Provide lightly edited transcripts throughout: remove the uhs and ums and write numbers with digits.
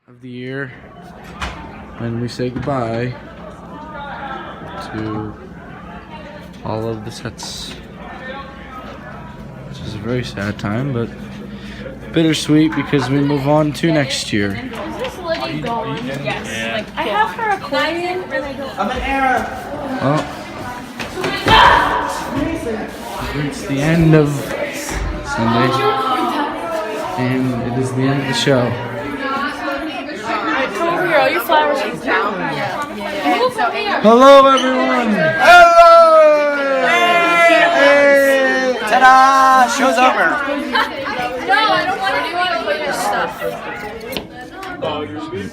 of the year when we say goodbye to all of the sets, which is a very sad time, but bittersweet because we move on to next year. Is this lady going? Yes. Yeah. Like, I have her accordion and I go. I'm an error. Well, it's the end of Sunday, and it is the end of the show. Come over here, all your flowers are down. Hello, everyone! Hello! Hey! Ta-da! Show's over. No, I don't want to put your stuff. Oh, you're good.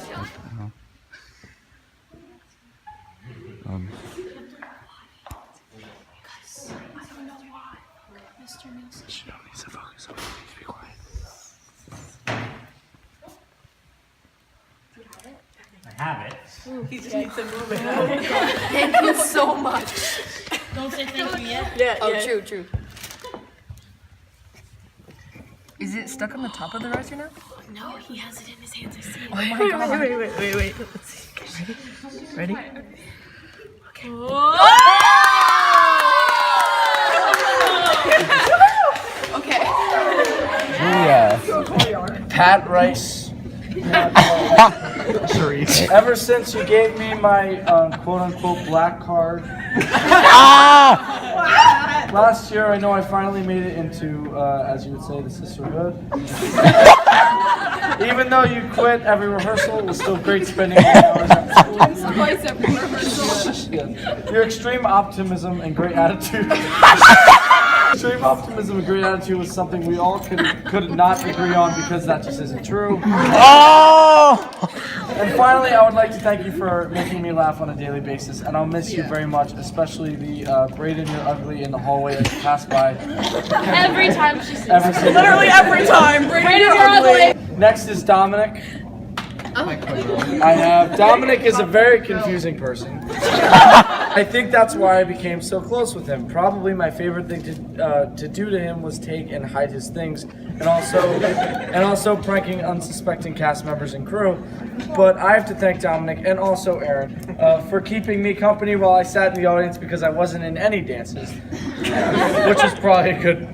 Mr. Neel. She don't need to focus on me. Need to be quiet. I have it. He just needs to move it. Thank you so much. Don't say thank you yet. Yeah, Oh, yeah. true. Is it stuck on the top of the riser now? No, he has it in his hands. I see it. Oh my god. Wait. Let's see. Okay, ready? Okay. Okay. Yeah. Pat Rice. Ever since you gave me my quote-unquote black card last year, I know I finally made it into, as you would say, the sisterhood. Even though you quit every rehearsal, it was still great spending 8 hours after school. Twice every rehearsal. Yeah. Your extreme optimism and great attitude. Extreme optimism and great attitude was something we all could not agree on because that just isn't true. Oh! And finally, I would like to thank you for making me laugh on a daily basis, and I'll miss you very much, especially the Brayden, you're ugly in the hallway as you pass by. Every time she sees Every single Literally every time. Brayden, you're ugly. Next is Dominic. I have Dominic is a very confusing person. I think that's why I became so close with him. Probably my favorite thing to do to him was take and hide his things, and also pranking unsuspecting cast members and crew. But I have to thank Dominic and also Aaron for keeping me company while I sat in the audience because I wasn't in any dances, which is probably a good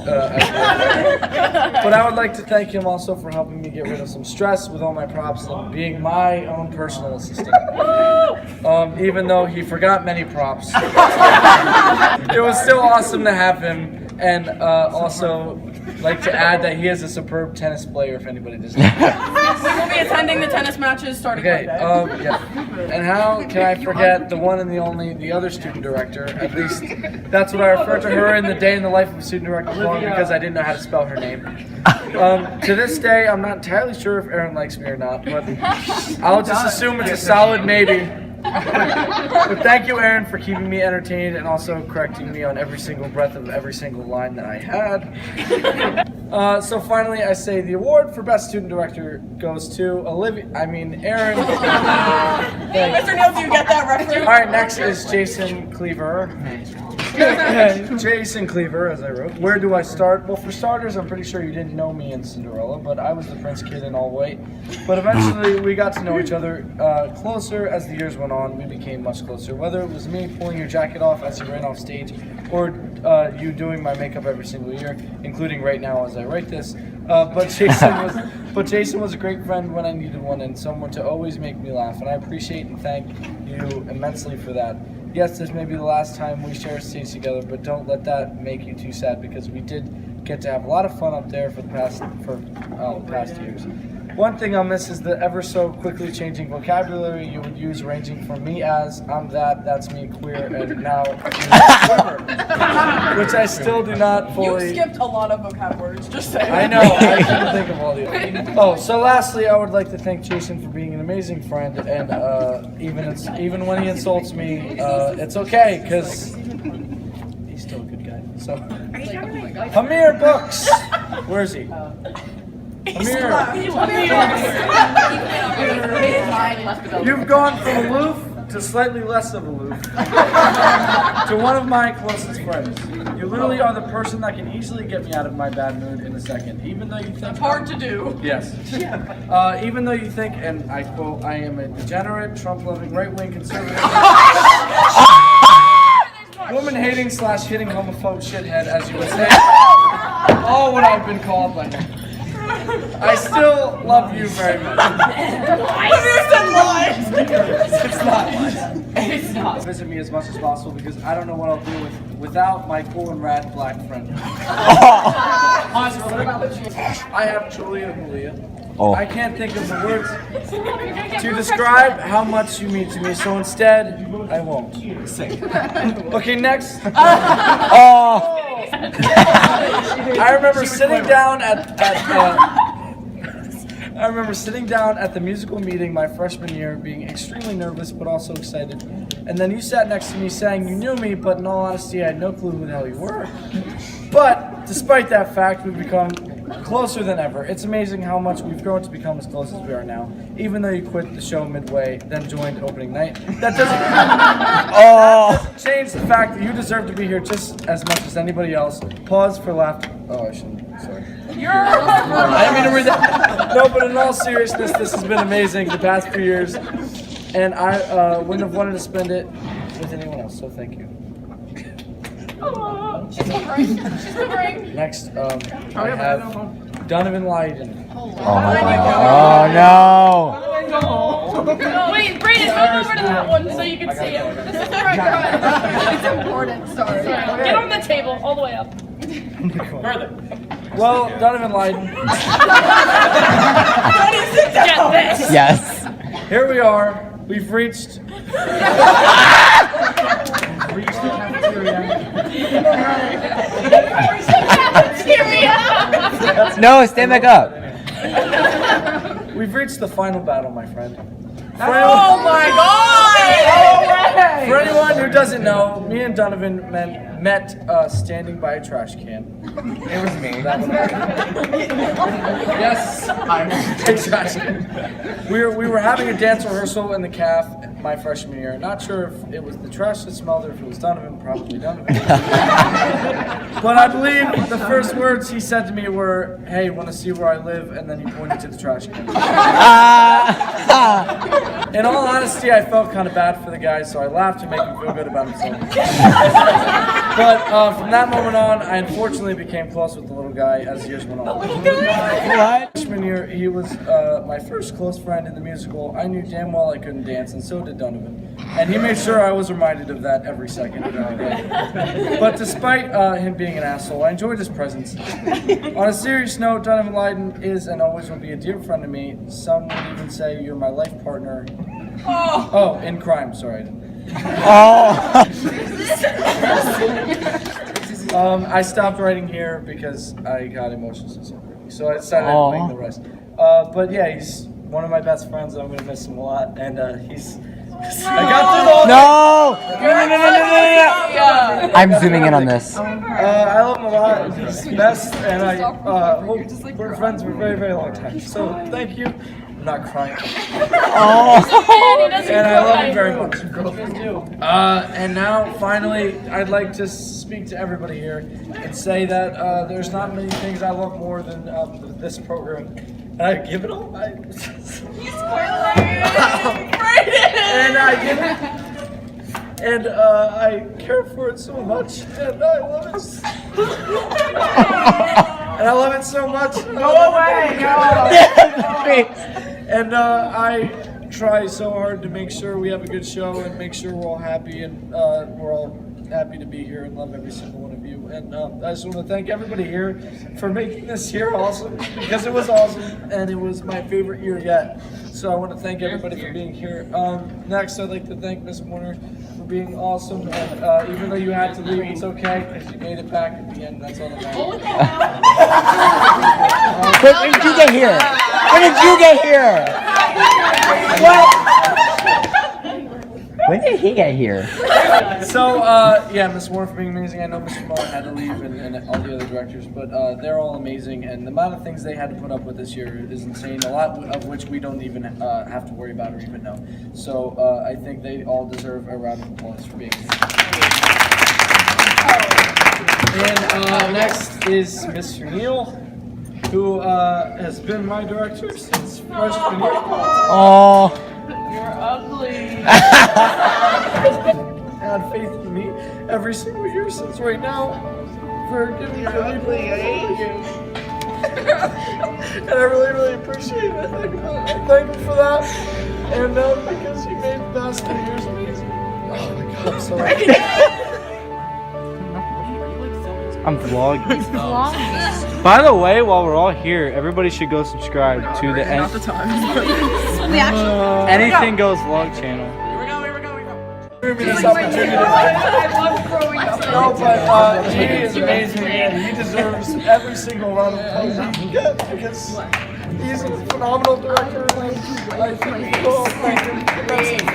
But I would like to thank him also for helping me get rid of some stress with all my props and being my own personal assistant. Even though he forgot many props, it was still awesome to have him. And also like to add that he is a superb tennis player. If anybody doesn't know. We'll be attending the tennis matches starting Okay, Monday. yeah. And how can I forget the one and the only, the other student director? At least that's what I refer to her in the day in the life of a student director forum because I didn't know how to spell her name. To this day, I'm not entirely sure if Aaron likes me or not, but I'll just assume it's a solid maybe. But thank you, Aaron, for keeping me entertained and also correcting me on every single breath of every single line that I had. So finally, I say the award for Best Student Director goes to Aaron. Mr. Neel, do you get that reference? All right, next is Jason Cleaver. Jason Cleaver, as I wrote. Where do I start? Well, for starters, I'm pretty sure you didn't know me in Cinderella, but I was the Prince kid in all white. But eventually, we got to know each other closer as the years went on. We became much closer. Whether it was me pulling your jacket off as you ran off stage, or you doing my makeup every single year, including right now as I write this. But Jason was a great friend when I needed one, and someone to always make me laugh. And I appreciate and thank you immensely for that. Yes, this may be the last time we share a stage together, but don't let that make you too sad because we did get to have a lot of fun up there for the past years. One thing I'll miss is the ever so quickly changing vocabulary you would use, ranging from me as, I'm that, that's me, queer, and now which I still do not fully. You skipped a lot of vocab words, just saying. I know, I couldn't think of all the others. Oh, so lastly, I would like to thank Jason for being an amazing friend, and even when he insults me, it's okay, because he's still a good guy. So, Amir Books, where is he? Amir, you've gone from aloof to slightly less of aloof, to one of my closest friends. You literally are the person that can easily get me out of my bad mood in a second, even though you think... It's hard to do. Yes. Even though you think, and I quote, I am a degenerate, Trump-loving, right-wing conservative, woman-hating / hitting homophobe shithead, as you would say. All what I've been called by now. I still love you very much. It's not lies. It's not. Visit me as much as possible because I don't know what I'll do without my cool and rad black friend. I have truly a Malia. Oh. I can't think of the words to describe how much you mean to me, so instead, I won't. Sing. Okay, next. Oh. I remember sitting down at the musical meeting my freshman year, being extremely nervous but also excited. And then you sat next to me saying you knew me, but in all honesty, I had no clue who the hell you were. But despite that fact, we've become closer than ever. It's amazing how much we've grown to become as close as we are now. Even though you quit the show midway, then joined opening night, that doesn't change the fact that you deserve to be here just as much as anybody else. Pause for laughter. Oh, I shouldn't. Sorry. I didn't mean to read that. No, but in all seriousness, this has been amazing the past few years, and I wouldn't have wanted to spend it with anyone else. So thank you. She's covering. Next, I have Donovan Lydon. Oh my God. Oh no. Wait, Brayden, move over to that one so you can see him. This is the right guy. It's important, sorry. Get on the table, all the way up. Further. Well, Donovan Lydon. Get this. Yes. Here we are. We've reached the cafeteria. No, stand back up. We've reached the final battle, my friend. Oh my God! For anyone who doesn't know, me and Donovan met standing by a trash can. It was me. Yes, I'm a trash can. We were having a dance rehearsal in the caf my freshman year. Not sure if it was the trash that smelled or if it was Donovan. Probably Donovan. But I believe the first words he said to me were, "Hey, want to see where I live?" And then he pointed to the trash can. In all honesty, I felt kind of bad for the guy, so I laughed to make him feel good about himself. But from that moment on, I unfortunately became close with the little guy as years went on. What? Freshman year, he was my first close friend in the musical. I knew damn well I couldn't dance, and so did Donovan. And he made sure I was reminded of that every second of our day. But despite him being an asshole, I enjoyed his presence. On a serious note, Donovan Lydon is and always will be a dear friend to me. Some would even say you're my life partner. Oh, in crime, sorry. Oh. I stopped writing here because I got emotional so quickly. So I decided to make the rest. But yeah, he's one of my best friends. I'm gonna miss him a lot, and he's. I got through the whole. No. No. I'm zooming in on this. I love him a lot. He's the best, and I hope we're friends for a very, very long time. So thank you. I'm not crying. Oh. And I love you very much. And now, finally, I'd like to speak to everybody here and say that there's not many things I love more than this program. And I give it all. And I give it. And I care for it so much, and I love it. And I love it so much. Go away, go! And I try so hard to make sure we have a good show and make sure we're all happy, and we're all happy to be here and love every single one of you. And I just want to thank everybody here for making this year awesome, because it was awesome and it was my favorite year yet. So I want to thank everybody for being here. Next, I'd like to thank Miss Warner for being awesome. And even though you had to leave, it's okay because you made it back at the end. That's all that matters. When did you get here? When did you get here? What? When did he get here? So, yeah, Miss Warren for being amazing. I know Mr. Mullen had to leave and all the other directors, but they're all amazing. And the amount of things they had to put up with this year is insane, a lot of which we don't even have to worry about or even know. So I think they all deserve a round of applause for being here. And next is Mr. Neel, who has been my director since freshman year. Oh. You're ugly. Had faith in me every single year since right now for giving me ugly, I hate you. And I really appreciate it. I thank him for that. And because he made the past 2 years amazing. Oh my god, I'm sorry. I'm vlogging. By the way, while we're all here, everybody should go subscribe to the Anything Goes Vlog channel. Give me this opportunity. I love growing up. No, but he is amazing and he deserves every single round of applause he can get because he's a phenomenal director and I think we all thank him immensely.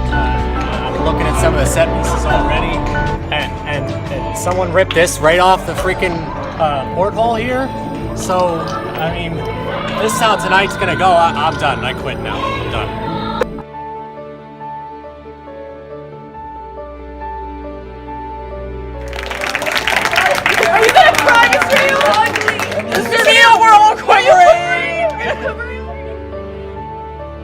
I'm looking at some of the set pieces already, and someone ripped this right off the freaking porthole here. So, I mean, this is how tonight's gonna go. I'm done. I quit now. I'm done. Are you gonna cry, Mr. Neel? Mr. Neel, we're all quivering!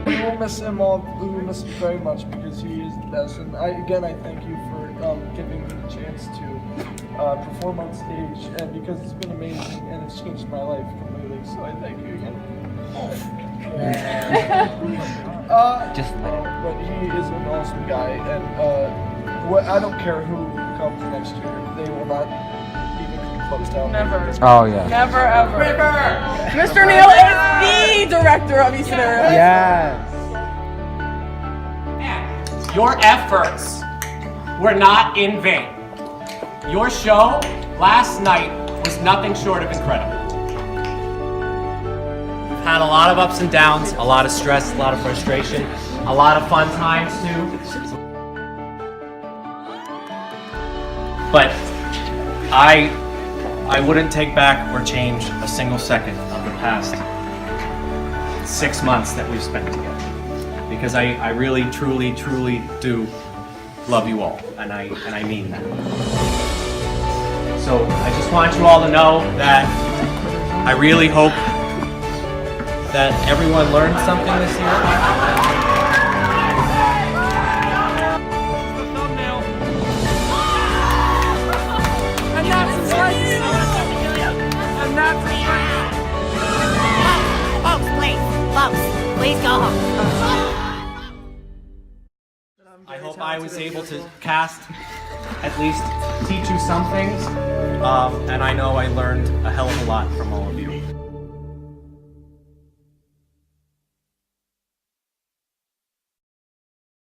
We will miss him all. We will miss him very much because he is the best. And I thank you for giving me the chance to perform on stage, and because it's been amazing and it's changed my life completely. So I thank you again. Just but he is an awesome guy, and I don't care who comes next year, they will not even come close down. Never. Oh yeah. Never ever. Mr. Neel is the director of East Scenario. Yes. Your efforts were not in vain. Your show last night was nothing short of incredible. We've had a lot of ups and downs, a lot of stress, a lot of frustration, a lot of fun times too. But I wouldn't take back or change a single second of the past 6 months that we've spent together. Because I really, truly do love you all, and I mean that. So I just want you all to know that I really hope that everyone learned something this year. And that's the place. And that's the place. Folks, please go home. I hope I was able to cast, at least teach you some things, and I know I learned a hell of a lot from all of you.